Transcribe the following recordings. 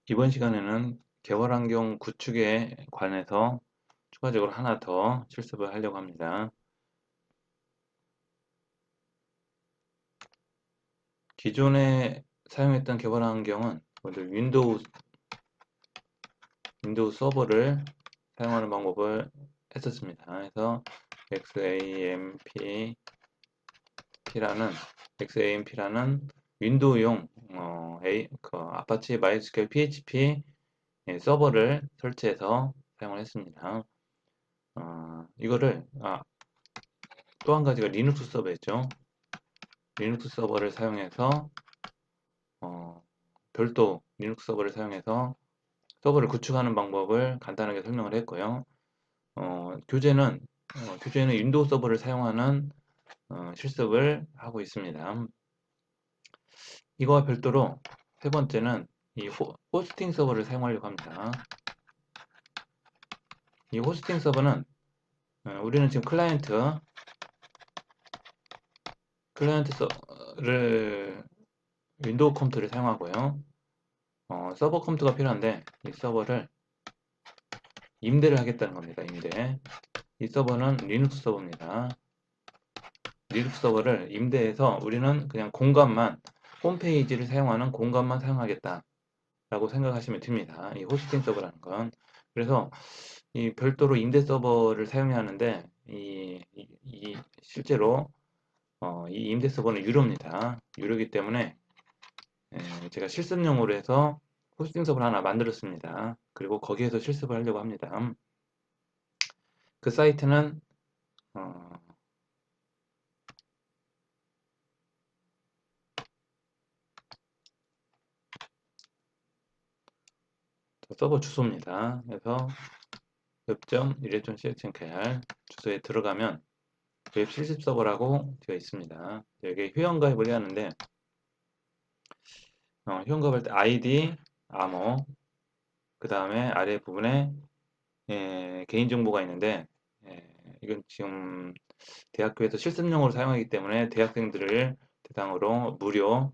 이번 시간에는 개발 환경 구축에 관해서 추가적으로 하나 더 실습을 하려고 합니다. 기존에 사용했던 개발 환경은 먼저 윈도우 서버를 사용하는 방법을 했었습니다. 그래서 XAMP라는 윈도우용 아파치 MySQL PHP 서버를 설치해서 사용을 했습니다. 이거를 또 한 가지가 리눅스 서버였죠. 리눅스 서버를 사용해서 별도 리눅스 서버를 사용해서 서버를 구축하는 방법을 간단하게 설명을 했고요. 교재는 윈도우 서버를 사용하는 실습을 하고 있습니다. 이거와 별도로 세 번째는 이 호스팅 서버를 사용하려고 합니다. 이 호스팅 서버는 우리는 지금 클라이언트를 윈도우 컴퓨터를 사용하고요. 서버 컴퓨터가 필요한데 이 서버를 임대를 하겠다는 겁니다. 임대. 이 서버는 리눅스 서버입니다. 리눅스 서버를 임대해서 우리는 그냥 홈페이지를 사용하는 공간만 사용하겠다 라고 생각하시면 됩니다. 이 호스팅 서버라는 건. 그래서 이 별도로 임대 서버를 사용해야 하는데 실제로 이 임대 서버는 유료입니다. 유료이기 때문에 제가 실습용으로 해서 호스팅 서버를 하나 만들었습니다. 그리고 거기에서 실습을 하려고 합니다. 그 사이트는 서버 주소입니다. 그래서 web.irret.cxmkr 주소에 들어가면 웹 실습 서버라고 되어 있습니다. 여기 회원가입을 해야 하는데 회원가입할 때 ID, 암호, 그 다음에 아래 부분에 개인정보가 있는데 이건 지금 대학교에서 실습용으로 사용하기 때문에 대학생들을 대상으로 무료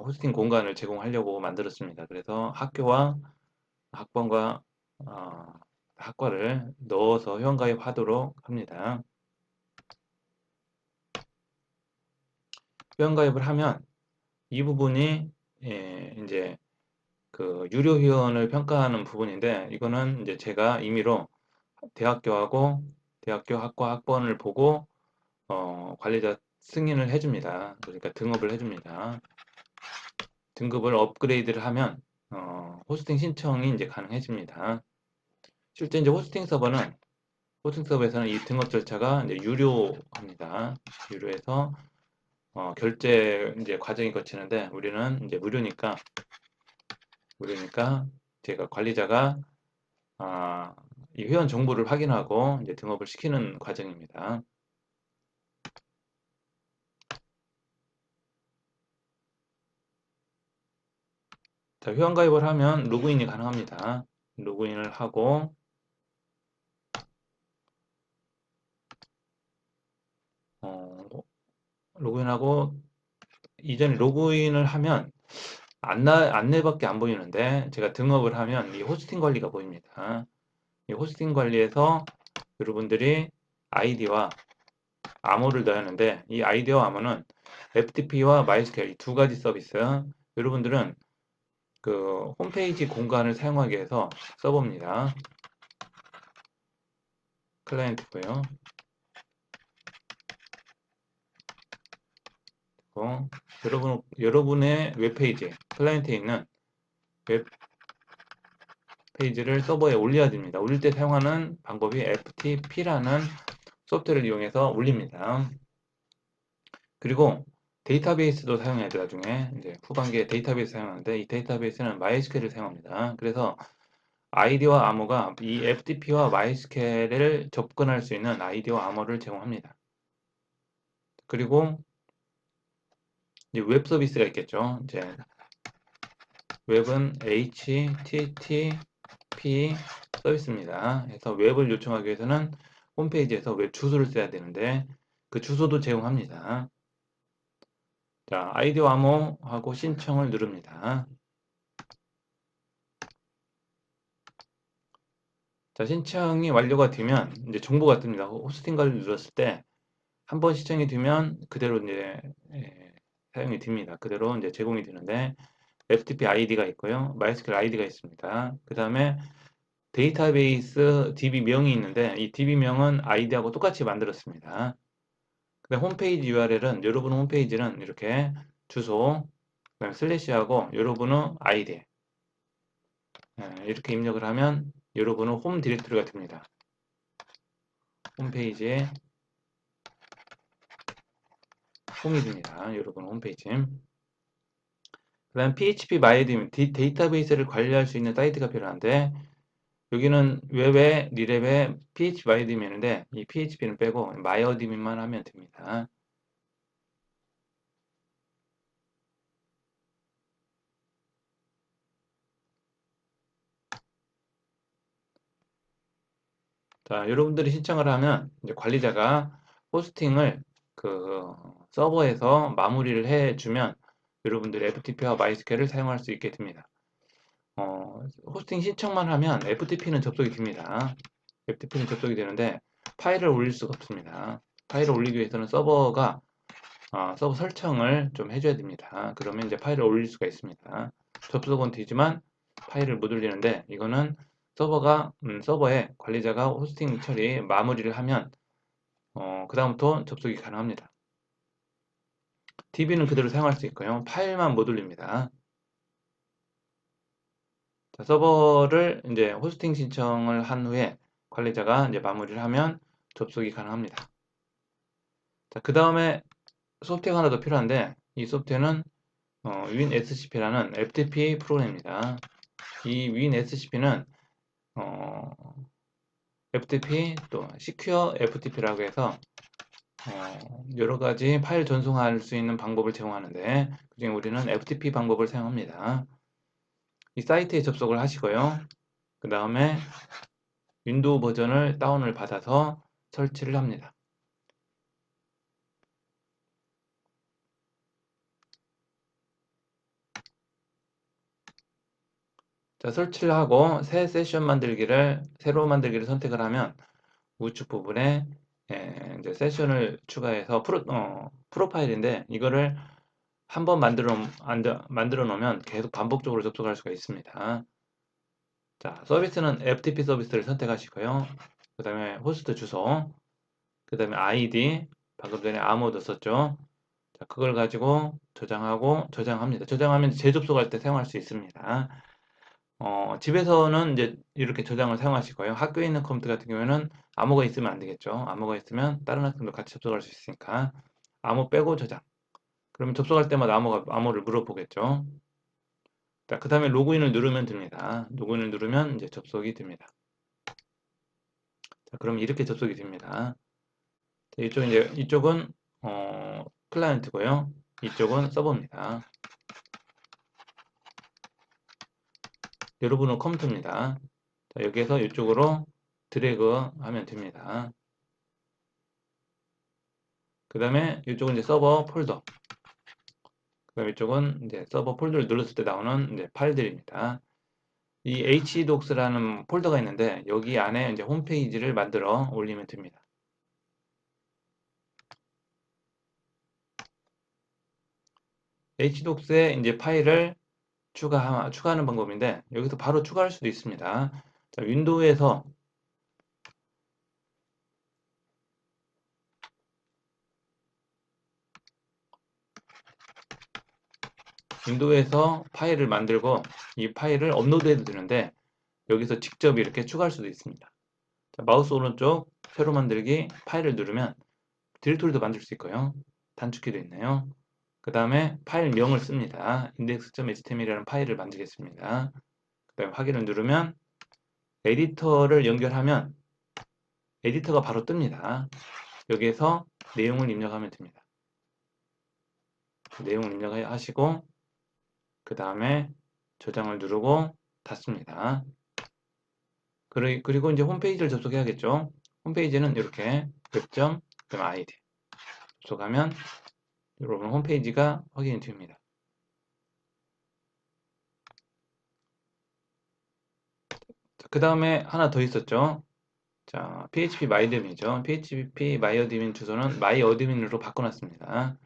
호스팅 공간을 제공하려고 만들었습니다. 그래서 학교와 학번과 학과를 넣어서 회원가입하도록 합니다. 회원가입을 하면 이 부분이 이제 그 유료 회원을 평가하는 부분인데 이거는 이제 제가 임의로 대학교 학과 학번을 보고 관리자 승인을 해줍니다. 그러니까 등업을 해줍니다. 등급을 업그레이드를 하면 호스팅 신청이 이제 가능해집니다. 실제 이제 호스팅 서버에서는 이 등업 절차가 이제 유료합니다. 유료해서 결제 이제 과정이 거치는데 우리는 이제 무료니까 제가 관리자가 이 회원 정보를 확인하고 이제 등업을 시키는 과정입니다. 자, 회원 가입을 하면 로그인이 가능합니다. 로그인을 하고 이전에 로그인을 하면 안내밖에 안 보이는데 제가 등업을 하면 이 호스팅 관리가 보입니다. 이 호스팅 관리에서 여러분들이 아이디와 암호를 넣어야 하는데 이 아이디와 암호는 FTP와 MySQL 이 두 가지 서비스 여러분들은 그 홈페이지 공간을 사용하기 위해서 서버입니다. 클라이언트고요. 여러분의 웹페이지, 클라이언트에 있는 웹페이지를 서버에 올려야 됩니다. 올릴 때 사용하는 방법이 FTP라는 소프트웨어를 이용해서 올립니다. 그리고 데이터베이스도 사용해야 돼요. 나중에 이제 후반기에 데이터베이스 사용하는데 이 데이터베이스는 MySQL을 사용합니다. 그래서 아이디와 암호가 이 FTP와 MySQL을 접근할 수 있는 아이디와 암호를 제공합니다. 그리고 이제 웹 서비스가 있겠죠. 이제 웹은 HTTP 서비스입니다. 그래서 웹을 요청하기 위해서는 홈페이지에서 웹 주소를 써야 되는데 그 주소도 제공합니다. 자, 아이디와 암호하고 신청을 누릅니다. 자, 신청이 완료가 되면 이제 정보가 뜹니다. 호스팅 관리 눌렀을 때 한 번 신청이 되면 그대로 이제 사용이 됩니다. 그대로 이제 제공이 되는데 FTP 아이디가 있고요. MySQL 아이디가 있습니다. 그 다음에 데이터베이스 DB명이 있는데 이 DB명은 아이디하고 똑같이 만들었습니다. 그다음 홈페이지 URL은 여러분 홈페이지는 이렇게 주소, 그다음에 슬래시하고 여러분의 아이디 이렇게 입력을 하면 여러분의 홈 디렉토리가 됩니다. 홈페이지에 홈이 됩니다. 여러분 홈페이지. 그 다음 PHP MyAdmin 데이터베이스를 관리할 수 있는 사이트가 필요한데 여기는 웹에 리랩에 PHP MyAdmin인데 이 PHP는 빼고 MyAdmin만 하면 됩니다. 자, 여러분들이 신청을 하면 이제 관리자가 호스팅을 그 서버에서 마무리를 해주면 여러분들이 FTP와 MySQL을 사용할 수 있게 됩니다. 호스팅 신청만 하면 FTP는 접속이 됩니다. FTP는 접속이 되는데 파일을 올릴 수가 없습니다. 파일을 올리기 위해서는 서버가 서버 설정을 좀 해줘야 됩니다. 그러면 이제 파일을 올릴 수가 있습니다. 접속은 되지만 파일을 못 올리는데 이거는 서버에 관리자가 호스팅 처리 마무리를 하면 그 다음부터 접속이 가능합니다. DB는 그대로 사용할 수 있고요. 파일만 못 올립니다. 자, 서버를 이제 호스팅 신청을 한 후에 관리자가 이제 마무리를 하면 접속이 가능합니다. 자, 그 다음에 소프트웨어가 하나 더 필요한데 이 소프트웨어는 WinSCP라는 FTP 프로그램입니다. 이 WinSCP는 FTP 또 Secure FTP라고 해서 여러 가지 파일 전송할 수 있는 방법을 제공하는데 그중에 우리는 FTP 방법을 사용합니다. 이 사이트에 접속을 하시고요. 그 다음에 윈도우 버전을 다운을 받아서 설치를 합니다. 자, 설치를 하고 새 세션 만들기를 새로 만들기를 선택을 하면 우측 부분에 이제 세션을 추가해서 프로파일인데 이거를 한번 만들어 놓으면 계속 반복적으로 접속할 수가 있습니다. 자, 서비스는 FTP 서비스를 선택하시고요. 그 다음에 호스트 주소, 그 다음에 아이디, 방금 전에 아모드 썼죠. 자, 그걸 가지고 저장합니다. 저장하면 재접속할 때 사용할 수 있습니다. 집에서는 이제 이렇게 저장을 사용하시고요. 학교에 있는 컴퓨터 같은 경우에는 암호가 있으면 안 되겠죠. 암호가 있으면 다른 학생도 같이 접속할 수 있으니까 암호 빼고 저장. 그러면 접속할 때마다 암호를 물어보겠죠. 자, 그 다음에 로그인을 누르면 됩니다. 로그인을 누르면 이제 접속이 됩니다. 자, 그럼 이렇게 접속이 됩니다. 자, 이쪽은 클라이언트고요. 이쪽은 서버입니다. 여러분은 컴퓨터입니다. 자, 여기에서 이쪽으로 드래그 하면 됩니다. 그 다음에 이쪽은 이제 서버 폴더. 그 다음에 이쪽은 이제 서버 폴더를 눌렀을 때 나오는 이제 파일들입니다. 이 hdoc스라는 폴더가 있는데 여기 안에 이제 홈페이지를 만들어 올리면 됩니다. hdoc스에 이제 파일을 추가하는 방법인데 여기서 바로 추가할 수도 있습니다. 자, 윈도우에서 파일을 만들고 이 파일을 업로드해도 되는데 여기서 직접 이렇게 추가할 수도 있습니다. 자, 마우스 오른쪽 새로 만들기 파일을 누르면 디렉토리도 만들 수 있고요. 단축키도 있네요. 그 다음에 파일명을 씁니다. index.html이라는 파일을 만들겠습니다. 그 다음에 확인을 누르면 에디터를 연결하면 에디터가 바로 뜹니다. 여기에서 내용을 입력하면 됩니다. 내용을 입력하시고 그 다음에 저장을 누르고 닫습니다. 그리고 이제 홈페이지를 접속해야겠죠. 홈페이지는 이렇게 웹점 그다음 아이디 접속하면 여러분 홈페이지가 확인이 됩니다. 그 다음에 하나 더 있었죠. 자, PHP 마이어드민이죠. PHP 마이어드민 주소는 마이어드민으로 바꿔놨습니다.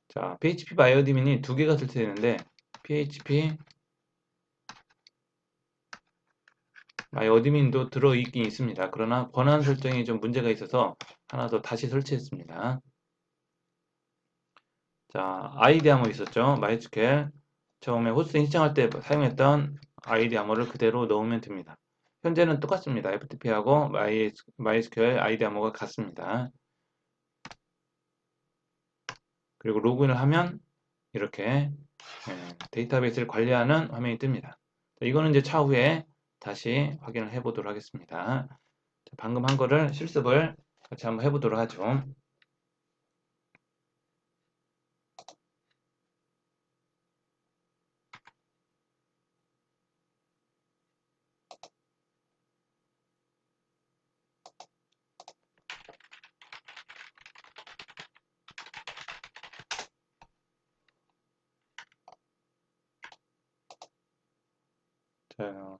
자, PHP 마이어드민이 두 개가 설치되는데 PHP 마이어드민도 들어있긴 있습니다. 그러나 권한 설정이 좀 문제가 있어서 하나 더 다시 설치했습니다. 자, 아이디 암호 있었죠. MySQL 처음에 호스팅 신청할 때 사용했던 아이디 암호를 그대로 넣으면 됩니다. 현재는 똑같습니다. FTP하고 MySQL 아이디 암호가 같습니다. 그리고 로그인을 하면 이렇게 데이터베이스를 관리하는 화면이 뜹니다. 이거는 이제 차후에 다시 확인을 해 보도록 하겠습니다. 방금 한 거를 실습을 같이 한번 해 보도록 하죠. 자,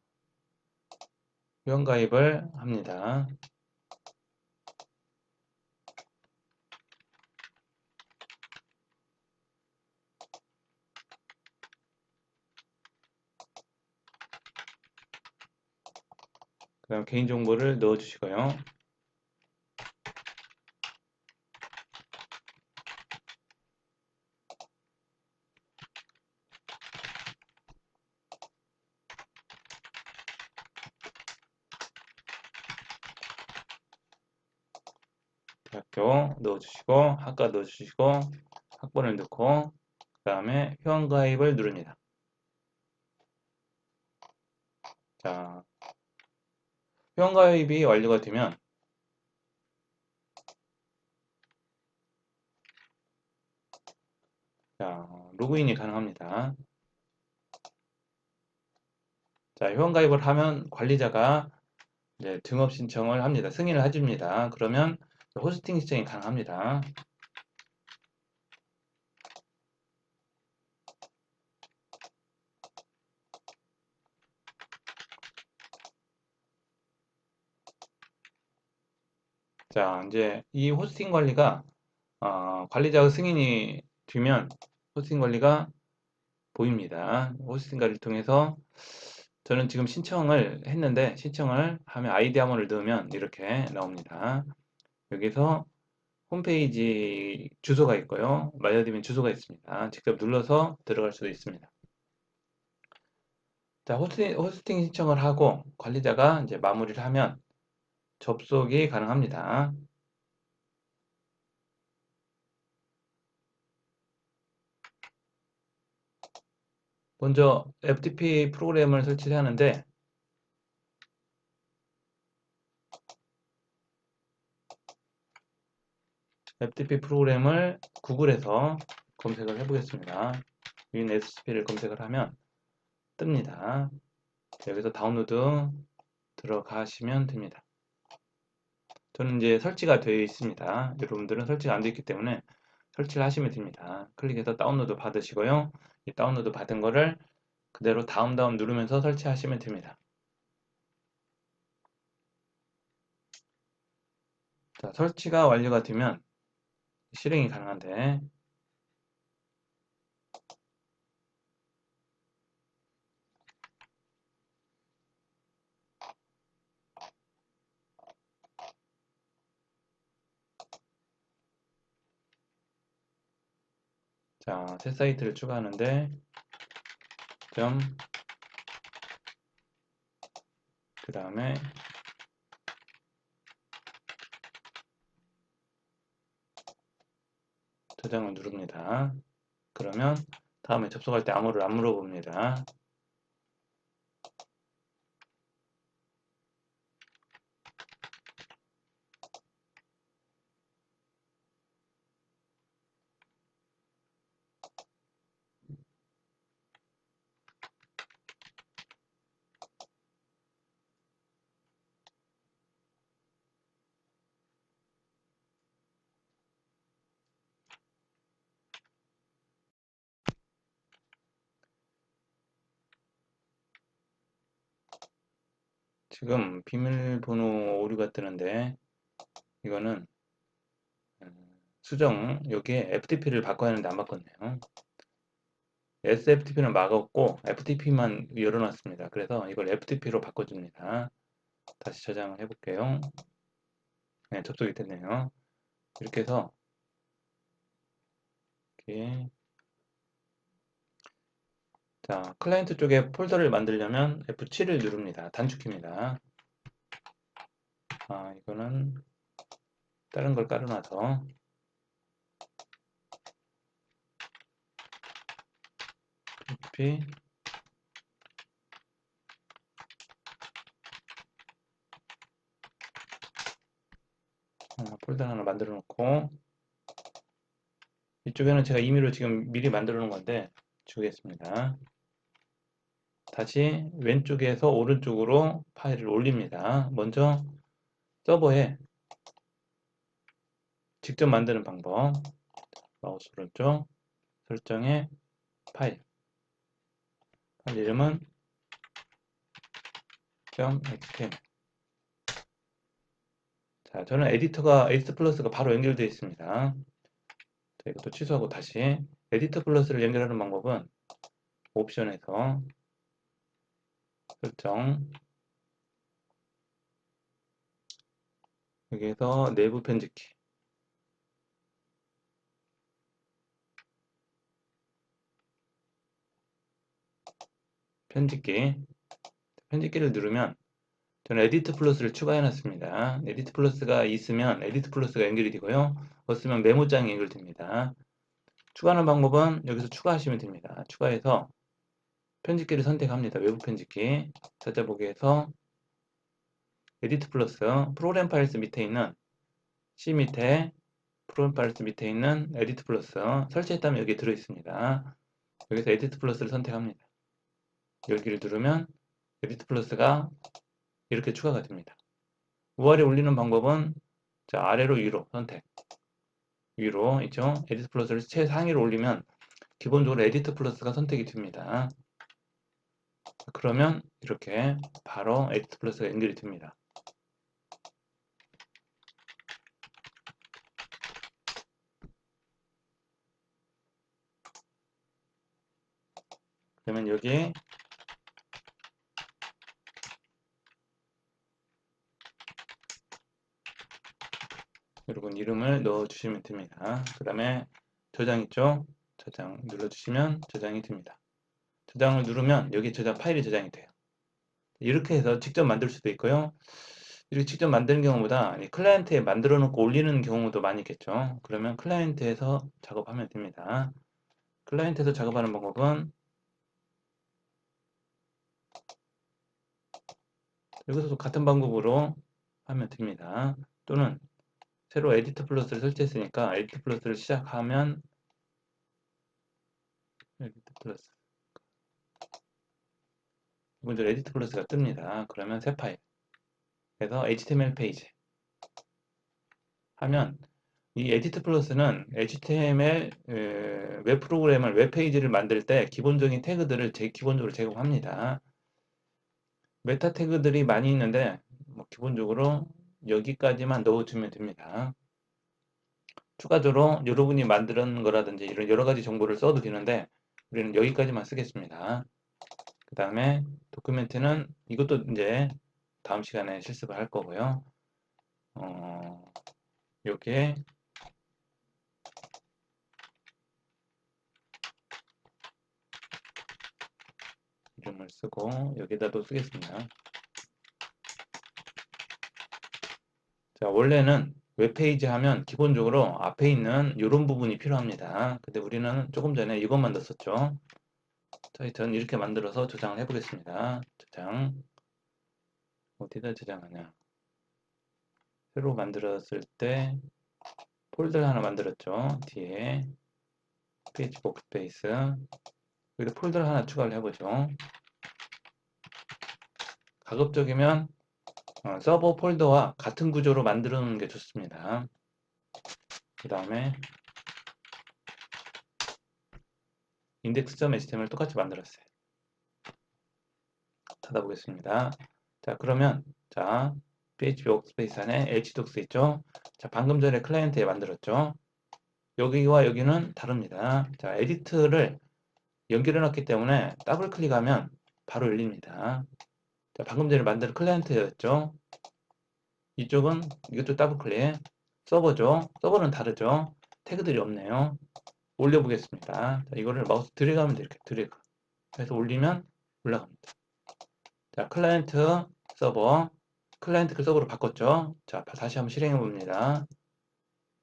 회원가입을 합니다. 그 다음 개인정보를 넣어 주시고요. 대학교 넣어주시고 학과 넣어주시고 학번을 넣고 그 다음에 회원가입을 누릅니다. 자, 회원가입이 완료가 되면 자, 로그인이 가능합니다. 자, 회원가입을 하면 관리자가 이제 등업 신청을 합니다. 승인을 해줍니다. 그러면 호스팅 신청이 가능합니다. 자, 이제 이 호스팅 관리가 관리자의 승인이 되면 호스팅 관리가 보입니다. 호스팅 관리를 통해서 저는 지금 신청을 했는데 신청을 하면 아이디 암호를 넣으면 이렇게 나옵니다. 여기서 홈페이지 주소가 있고요. 마이어드민 주소가 있습니다. 직접 눌러서 들어갈 수도 있습니다. 자, 호스팅 신청을 하고 관리자가 이제 마무리를 하면 접속이 가능합니다. 먼저 FTP 프로그램을 설치를 하는데 FTP 프로그램을 구글에서 검색을 해보겠습니다. WinSCP를 검색을 하면 뜹니다. 여기서 다운로드 들어가시면 됩니다. 저는 이제 설치가 되어 있습니다. 여러분들은 설치가 안 되어 있기 때문에 설치를 하시면 됩니다. 클릭해서 다운로드 받으시고요. 이 다운로드 받은 거를 그대로 다음 누르면서 설치하시면 됩니다. 자, 설치가 완료가 되면 실행이 가능한데 자, 새 사이트를 추가하는데 그 다음에 저장을 누릅니다. 그러면 다음에 접속할 때 암호를 안 물어봅니다. 지금 비밀번호 오류가 뜨는데 이거는 수정 여기에 FTP를 바꿔야 하는데 안 바꿨네요. SFTP는 막았고 FTP만 열어놨습니다. 그래서 이걸 FTP로 바꿔줍니다. 다시 저장을 해볼게요. 네, 접속이 됐네요. 이렇게 해서 이렇게 자, 클라이언트 쪽에 폴더를 만들려면 F7을 누릅니다. 단축키입니다. 이거는 다른 걸 깔아놔서 FTP 폴더 하나 만들어 놓고 이쪽에는 제가 임의로 지금 미리 만들어 놓은 건데 주겠습니다. 다시 왼쪽에서 오른쪽으로 파일을 올립니다. 먼저 서버에 직접 만드는 방법 마우스 오른쪽 설정에 파일 이름은 .html 자, 저는 에디터가 에디트 플러스가 바로 연결되어 있습니다. 자, 이것도 취소하고 다시 에디터 플러스를 연결하는 방법은 옵션에서 설정 여기에서 내부 편집키 편집기를 누르면 저는 에디트 플러스를 추가해 놨습니다. 에디트 플러스가 있으면 에디트 플러스가 연결이 되고요. 없으면 메모장이 연결됩니다. 추가하는 방법은 여기서 추가하시면 됩니다. 추가해서 편집기를 선택합니다. 외부 편집기 찾아보기에서 에디트 플러스 프로그램 파일스 밑에 있는 C 밑에 프로그램 파일스 밑에 있는 에디트 플러스 설치했다면 여기에 들어있습니다. 여기서 에디트 플러스를 선택합니다. 여기를 누르면 에디트 플러스가 이렇게 추가가 됩니다. UR에 올리는 방법은 자, 아래로 위로 선택 위로 있죠. 에디트 플러스를 최상위로 올리면 기본적으로 에디트 플러스가 선택이 됩니다. 그러면 이렇게 바로 에디트 플러스가 연결이 됩니다. 그러면 여기에 여러분 이름을 넣어주시면 됩니다. 그 다음에 저장 있죠? 저장 눌러주시면 저장이 됩니다. 저장을 누르면 여기 저장 파일이 저장이 돼요. 이렇게 해서 직접 만들 수도 있고요. 이렇게 직접 만드는 경우보다 클라이언트에 만들어 놓고 올리는 경우도 많이 있겠죠. 그러면 클라이언트에서 작업하면 됩니다. 클라이언트에서 작업하는 방법은 여기서도 같은 방법으로 하면 됩니다. 또는 새로 에디트 플러스를 설치했으니까 에디트 플러스를 시작하면 에디트 플러스 먼저 에디트 플러스가 뜹니다. 그러면 새 파일 그래서 HTML 페이지 하면 이 에디트 플러스는 HTML 웹 프로그램을 웹 페이지를 만들 때 기본적인 태그들을 기본적으로 제공합니다. 메타 태그들이 많이 있는데 기본적으로 여기까지만 넣어주면 됩니다. 추가적으로 여러분이 만드는 거라든지 이런 여러 가지 정보를 써도 되는데 우리는 여기까지만 쓰겠습니다. 그 다음에 도큐멘트는 이것도 이제 다음 시간에 실습을 할 거고요. 여기에 이름을 쓰고 여기다도 쓰겠습니다. 자, 원래는 웹페이지 하면 기본적으로 앞에 있는 이런 부분이 필요합니다. 근데 우리는 조금 전에 이것만 넣었었죠. 자, 저는 이렇게 만들어서 저장을 해보겠습니다. 저장 어디다 저장하냐? 새로 만들었을 때 폴더 하나 만들었죠. 뒤에 페이지 워크스페이스 여기다 폴더를 하나 추가를 해보죠. 가급적이면 서버 폴더와 같은 구조로 만들어 놓는 게 좋습니다. 그 다음에 index.html 똑같이 만들었어요. 닫아보겠습니다. 자, 그러면 자, PHP 워크스페이스 안에 htdocs 있죠? 자, 방금 전에 클라이언트에 만들었죠? 여기와 여기는 다릅니다. 자, 에디트를 연결해 놨기 때문에 더블 클릭하면 바로 열립니다. 자, 방금 전에 만든 클라이언트였죠? 이쪽은 이것도 더블 클릭. 서버죠? 서버는 다르죠? 태그들이 없네요. 올려보겠습니다. 자, 이거를 마우스 드래그하면 돼. 이렇게 드래그 해서 올리면 올라갑니다. 자, 클라이언트 서버, 클라이언트 그 서버로 바꿨죠? 자, 다시 한번 실행해 봅니다.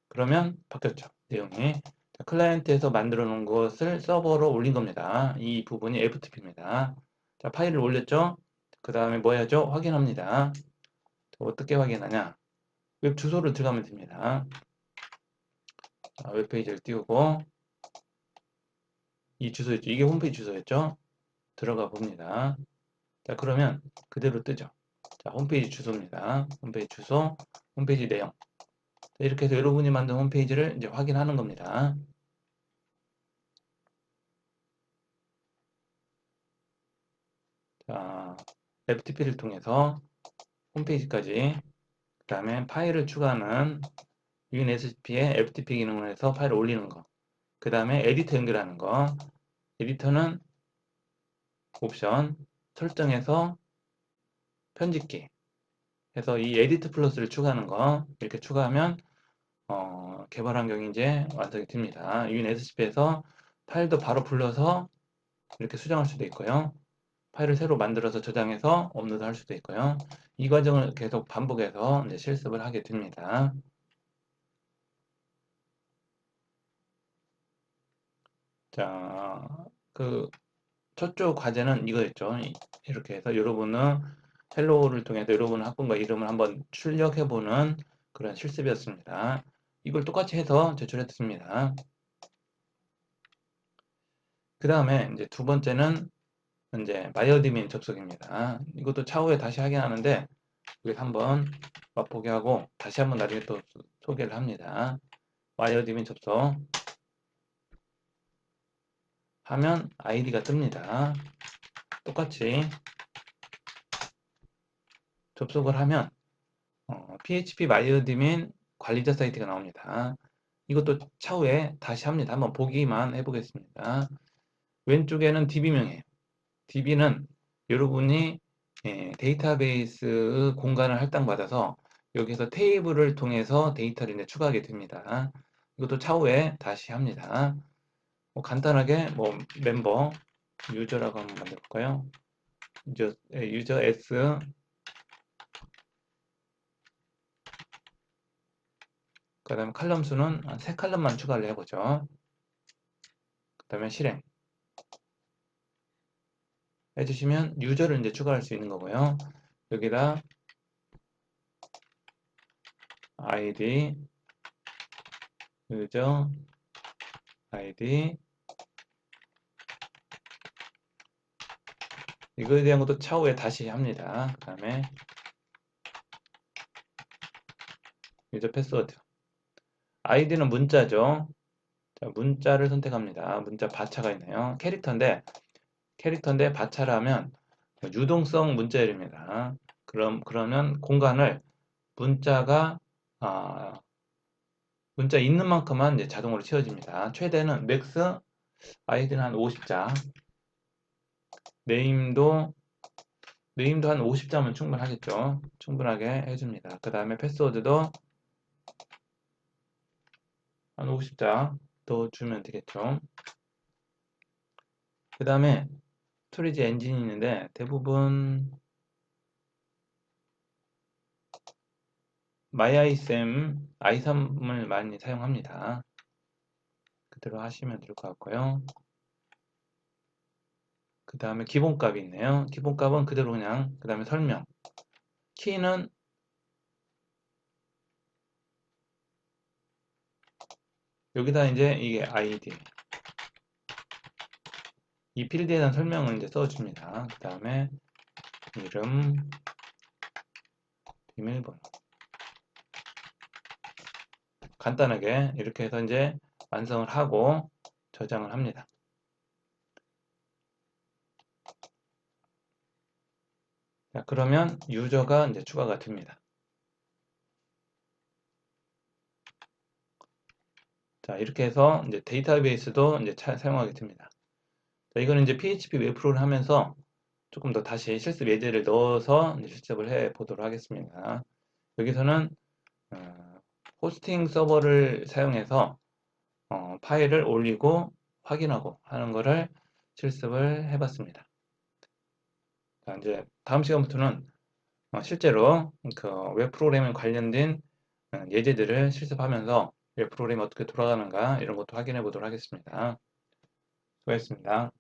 그러면 바뀌었죠, 내용이. 자, 클라이언트에서 만들어 놓은 것을 서버로 올린 겁니다. 이 부분이 FTP입니다. 자, 파일을 올렸죠? 그 다음에 뭐 해야죠? 확인합니다. 자, 어떻게 확인하냐? 웹 주소를 들어가면 됩니다. 자, 웹페이지를 띄우고 이 주소였죠. 이게 홈페이지 주소였죠? 들어가 봅니다. 자, 그러면 그대로 뜨죠. 자, 홈페이지 주소입니다. 홈페이지 주소, 홈페이지 내용. 자, 이렇게 해서 여러분이 만든 홈페이지를 이제 확인하는 겁니다. 자, FTP를 통해서 홈페이지까지, 그 다음에 파일을 추가하는 UNSCP의 FTP 기능을 해서 파일을 올리는 거, 그 다음에 에디터 연결하는 거, 에디터는 옵션 설정해서 편집기 해서 이 에디트 플러스를 추가하는 거, 이렇게 추가하면 개발 환경이 이제 완성이 됩니다. UNSCP에서 파일도 바로 불러서 이렇게 수정할 수도 있고요. 파일을 새로 만들어서 저장해서 업로드 할 수도 있고요. 이 과정을 계속 반복해서 이제 실습을 하게 됩니다. 자, 그 첫째 과제는 이거였죠. 이렇게 해서 여러분은 헬로우를 통해서 여러분 학번과 이름을 한번 출력해보는 그런 실습이었습니다. 이걸 똑같이 해서 제출했습니다. 그 다음에 이제 두 번째는 이제 마이어드민 접속입니다. 이것도 차후에 다시 하긴 하는데 여기서 한번 맛보게 하고 다시 한번 나중에 또 소개를 합니다. 마이어드민 접속 하면 아이디가 뜹니다. 똑같이 접속을 하면 PHP 마이어드민 관리자 사이트가 나옵니다. 이것도 차후에 다시 합니다. 한번 보기만 해보겠습니다. 왼쪽에는 DB명이에요. DB는 여러분이 데이터베이스 공간을 할당받아서 여기서 테이블을 통해서 데이터를 이제 추가하게 됩니다. 이것도 차후에 다시 합니다. 간단하게 뭐 멤버 유저라고 한번 만들어 볼까요? 유저 S 그 다음에 칼럼 수는 한 3칼럼만 추가를 해보죠. 그 다음에 실행 해주시면 유저를 이제 추가할 수 있는 거고요. 여기다 id 유저 id 이거에 대한 것도 차후에 다시 합니다. 그 다음에 유저 패스워드 id는 문자죠. 자, 문자를 선택합니다. 문자 바차가 있네요. 캐릭터인데 바차를 하면 유동성 문자열입니다. 그러면 공간을 문자가 문자 있는 만큼만 이제 자동으로 채워집니다. 최대는 맥스 id는 한 50자 네임도 한 50자면 충분하겠죠. 충분하게 해줍니다. 그 다음에 패스워드도 한 50자 더 주면 되겠죠. 그 다음에 스토리지 엔진이 있는데 대부분 MyISM i3을 많이 사용합니다. 그대로 하시면 될 것 같고요. 그 다음에 기본값이 있네요. 기본값은 그대로 그냥 그 다음에 설명 키는 여기다 이제 이게 ID 이 필드에 대한 설명을 이제 써줍니다. 그 다음에 이름 비밀번호 간단하게 이렇게 해서 이제 완성을 하고 저장을 합니다. 자, 그러면 유저가 이제 추가가 됩니다. 자, 이렇게 해서 이제 데이터베이스도 이제 사용하게 됩니다. 자, 이거는 이제 PHP 웹프로를 하면서 조금 더 다시 실습 예제를 넣어서 이제 실습을 해 보도록 하겠습니다. 여기서는 호스팅 서버를 사용해서 파일을 올리고 확인하고 하는 것을 실습을 해봤습니다. 자, 이제 다음 시간부터는 실제로 그 웹 프로그램에 관련된 예제들을 실습하면서 웹 프로그램이 어떻게 돌아가는가 이런 것도 확인해 보도록 하겠습니다. 수고하셨습니다.